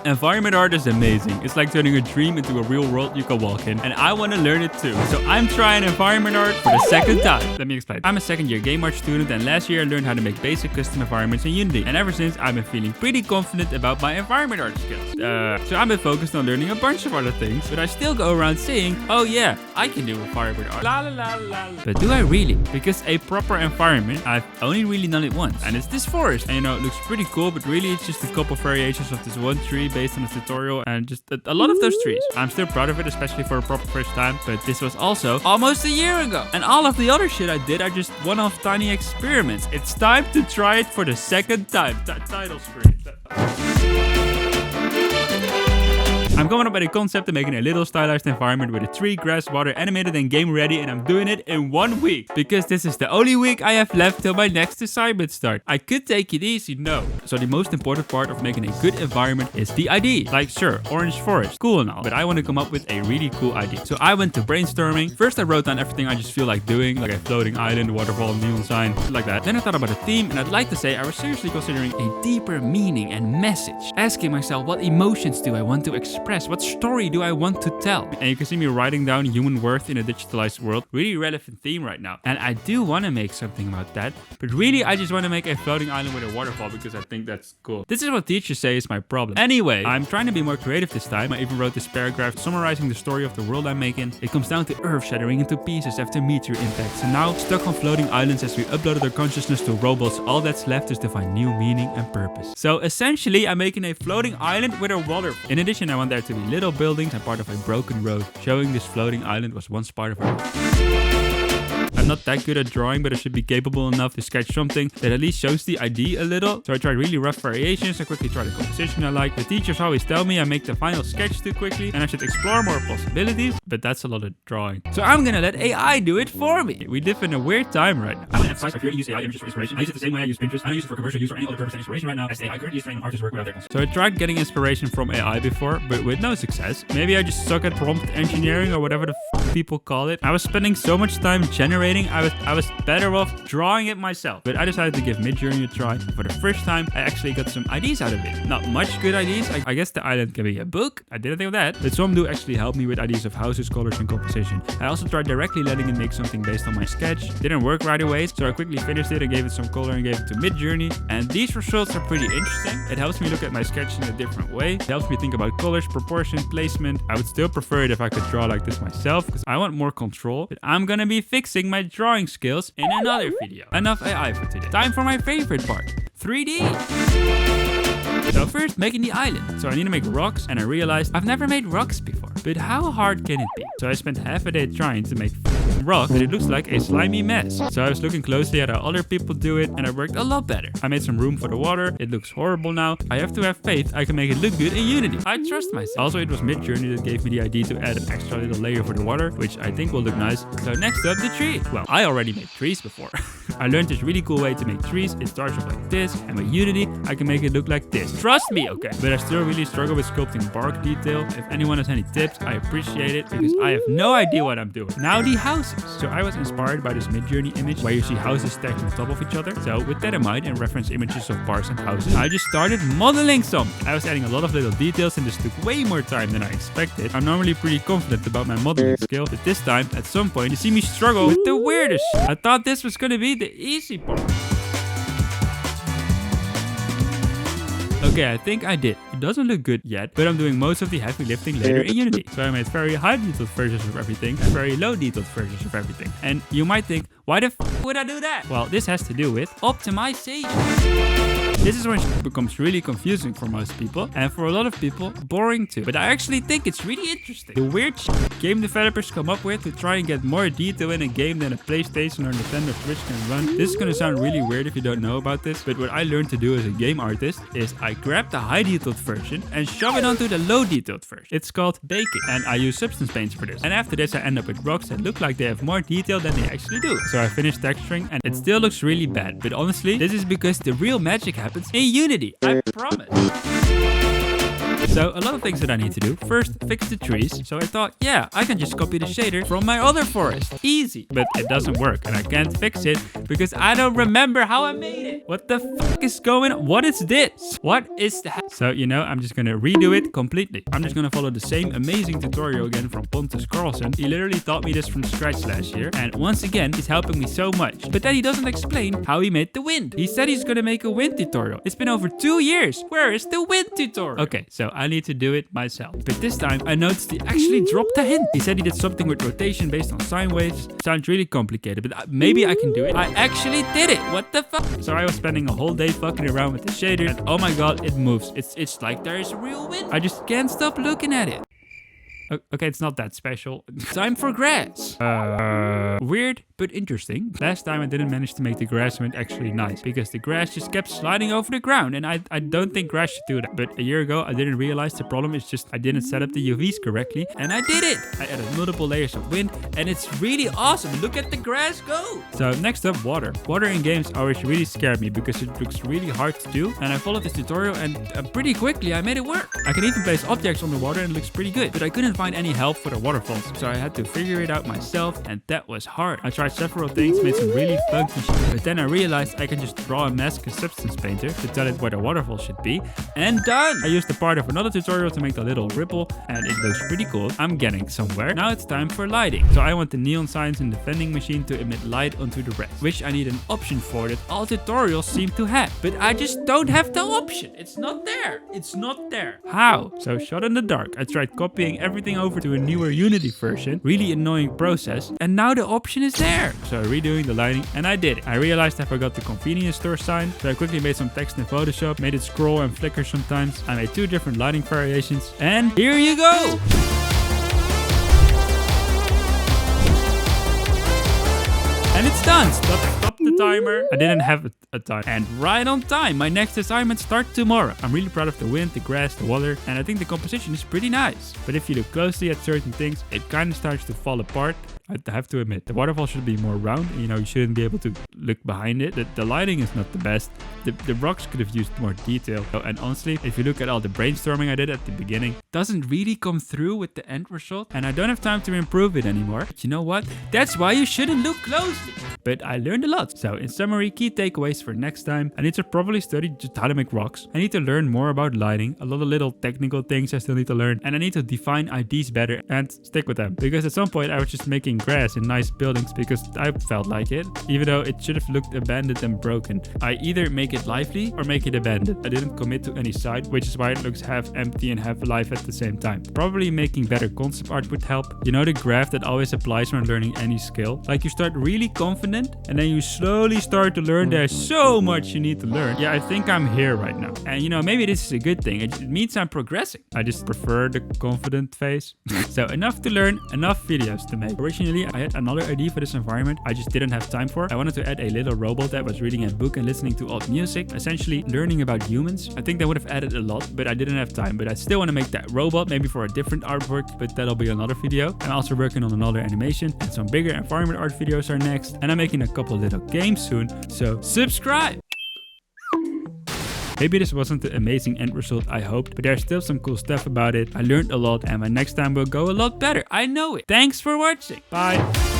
Environment art is amazing. It's like turning a dream into a real world you can walk in. And I want to learn it too. So I'm trying environment art for the second time. Let me explain. I'm a second year game art student, and last year I learned how to make basic custom environments in Unity. And ever since, I've been feeling pretty confident about my environment art skills. So I've been focused on learning a bunch of other things, but I still go around saying, oh yeah, I can do environment art. La la la la la. But do I really? Because a proper environment, I've only really done it once. And it's this forest. And you know, it looks pretty cool, but really it's just a couple variations of this one tree based on a tutorial and just a lot of those trees. I'm still proud of it, especially for a proper first time, but this was also almost a year ago. And all of the other shit I did are just one-off tiny experiments. It's time to try it for the second time. Title screen. I'm coming up with a concept of making a little stylized environment with a tree, grass, water, animated and game ready, and I'm doing it in 1 week. Because this is the only week I have left till my next assignment start. I could take it easy, no. So the most important part of making a good environment is the idea. Like sure, orange forest, cool and all, but I want to come up with a really cool idea. So I went to brainstorming. First I wrote down everything I just feel like doing, like a floating island, waterfall, neon sign, like that. Then I thought about a theme, and I'd like to say I was seriously considering a deeper meaning and message. Asking myself, what emotions do I want to express? What story do I want to tell? And you can see me writing down human worth in a digitalized world. Really relevant theme right now. And I do want to make something about that. But really, I just want to make a floating island with a waterfall because I think that's cool. This is what teachers say is my problem. Anyway, I'm trying to be more creative this time. I even wrote this paragraph summarizing the story of the world I'm making. It comes down to Earth shattering into pieces after meteor impacts. And now, stuck on floating islands as we uploaded our consciousness to robots, all that's left is to find new meaning and purpose. So essentially, I'm making a floating island with a waterfall. In addition, I want there to be little buildings and part of a broken road, showing this floating island was once part of Earth. I'm not that good at drawing, but I should be capable enough to sketch something that at least shows the idea a little. So I tried really rough variations. I quickly tried a composition I like. The teachers always tell me I make the final sketch too quickly and I should explore more possibilities, but that's a lot of drawing. So I'm gonna let AI do it for me. We live in a weird time right now. I want to emphasize, I currently use AI images for inspiration. I use it the same way I use Pinterest. I don't use it for commercial use or any other purpose and inspiration right now. As AI currently use training artists work without their consent. So I tried getting inspiration from AI before, but with no success. Maybe I just suck at prompt engineering or whatever the people call it. I was spending so much time generating, I was better off drawing it myself. But I decided to give Midjourney a try. For the first time, I actually got some ideas out of it. Not much good ideas. I guess the island can be a book. I didn't think of that. But some do actually help me with ideas of houses, colors, and composition. I also tried directly letting it make something based on my sketch. Didn't work right away, so I quickly finished it and gave it some color and gave it to Midjourney. And these results are pretty interesting. It helps me look at my sketch in a different way. It helps me think about colors, proportion, placement. I would still prefer it if I could draw like this myself, because I want more control. But I'm gonna be fixing my drawing skills in another video. Enough AI for today. Time for my favorite part, 3D. So first, making the island. So I need to make rocks, and I realized I've never made rocks before. But how hard can it be? So I spent half a day trying to make rock, but it looks like a slimy mess. So I was looking closely at how other people do it, and it worked a lot better. I made some room for the water. It looks horrible now. I have to have faith I can make it look good in Unity. I trust myself. Also, it was Midjourney that gave me the idea to add an extra little layer for the water, which I think will look nice. So next up, the tree. Well, I already made trees before. I learned this really cool way to make trees. It starts off like this, and with Unity, I can make it look like this. Trust me, okay? But I still really struggle with sculpting bark detail. If anyone has any tips, I appreciate it, because I have no idea what I'm doing. Now the houses. So I was inspired by this Midjourney image where you see houses stacked on top of each other. So with that in mind and reference images of bars and houses, I just started modeling some. I was adding a lot of little details, and this took way more time than I expected. I'm normally pretty confident about my modeling skill, but this time, at some point, you see me struggle with the weirdest shit. I thought this was gonna be the easy part. Okay, I think I did. It doesn't look good yet, but I'm doing most of the heavy lifting later in Unity. So I made very high detailed versions of everything and very low detailed versions of everything. And you might think, why the f would I do that? Well, this has to do with optimization. This is when it becomes really confusing for most people, and for a lot of people, boring too. But I actually think it's really interesting. The weird shit game developers come up with to try and get more detail in a game than a PlayStation or Nintendo Switch can run. This is gonna sound really weird if you don't know about this, but what I learned to do as a game artist is I grab the high detailed version and shove it onto the low detailed version. It's called baking, and I use substance paints for this. And after this, I end up with rocks that look like they have more detail than they actually do. So I finished texturing, and it still looks really bad. But honestly, this is because the real magic happens in Unity. I promise. So a lot of things that I need to do. First, fix the trees. So I thought, yeah, I can just copy the shader from my other forest. Easy. But it doesn't work and I can't fix it because I don't remember how I made it. What the fuck is going on? What is this? What is that? So, you know, I'm just gonna redo it completely. I'm just gonna follow the same amazing tutorial again from Pontus Carlson. He literally taught me this from scratch last year. And once again, he's helping me so much. But then he doesn't explain how he made the wind. He said he's gonna make a wind tutorial. It's been over 2 years. Where is the wind tutorial? Okay, so I need to do it myself. But this time I noticed he actually dropped a hint. He said he did something with rotation based on sine waves. Sounds really complicated, but maybe I can do it. I actually did it. What the fuck? So I was spending a whole day fucking around with the shader and oh my god, it moves. It's like there is real wind. I just can't stop looking at it. Okay, it's not that special. Time for grass. Weird, but interesting. Last time I didn't manage to make the grass wind actually nice because the grass just kept sliding over the ground and I don't think grass should do that. But a year ago, I didn't realize the problem is just I didn't set up the UVs correctly and I did it. I added multiple layers of wind and it's really awesome. Look at the grass go. So next up, water. Water in games always really scared me because it looks really hard to do. And I followed this tutorial and pretty quickly I made it work. I can even place objects on the water and it looks pretty good. But I couldn't find any help for the waterfalls, so I had to figure it out myself and that was hard. I tried several things, made some really funky shit, but then I realized I can just draw a mask in Substance Painter to tell it where the waterfall should be, and done! I used the part of another tutorial to make the little ripple and it looks pretty cool. I'm getting somewhere. Now it's time for lighting. So I want the neon signs in the vending machine to emit light onto the rest, which I need an option for that all tutorials seem to have, but I just don't have the option. It's not there. It's not there. How? So shot in the dark. I tried copying everything over to a newer Unity version. Really annoying process. And now the option is there. So redoing the lighting and I did it. I realized I forgot the convenience store sign. So I quickly made some text in Photoshop, made it scroll and flicker sometimes. I made 2 different lighting variations and here you go. And it's done. Stop the timer. I didn't have a time. And right on time. My next assignment starts tomorrow. I'm really proud of the wind, the grass, the water, and I think the composition is pretty nice. But if you look closely at certain things, it kind of starts to fall apart. I have to admit, the waterfall should be more round. You know, you shouldn't be able to look behind it. The lighting is not the best. The rocks could have used more detail. Oh, and honestly, if you look at all the brainstorming I did at the beginning, it doesn't really come through with the end result. And I don't have time to improve it anymore. But you know what? That's why you shouldn't look closely. But I learned a lot. So in summary, key takeaways for next time. I need to properly study just how to make rocks. I need to learn more about lighting. A lot of little technical things I still need to learn. And I need to define IDs better and stick with them. Because at some point I was just making grass in nice buildings because I felt like it, even though it should have looked abandoned and broken. I either make it lively or make it abandoned. I didn't commit to any side, which is why it looks half empty and half alive at the same time. Probably making better concept art would help. You know, the graph that always applies when learning any skill. Like you start really confident and then you slowly start to learn there's so much you need to learn. Yeah, I think I'm here right now. And you know, maybe this is a good thing. It means I'm progressing. I just prefer the confident phase. So enough to learn, enough videos to make. Originally, I had another idea for this environment I just didn't have time for. I wanted to add a little robot that was reading a book and listening to old music, essentially learning about humans. I think that would have added a lot, but I didn't have time. But I still want to make that robot, maybe for a different artwork, but that'll be another video. I'm also working on another animation and some bigger environment art videos are next. And I'm making a couple little games soon, so subscribe! Maybe this wasn't the amazing end result I hoped, but there's still some cool stuff about it. I learned a lot and my next time will go a lot better. I know it. Thanks for watching. Bye.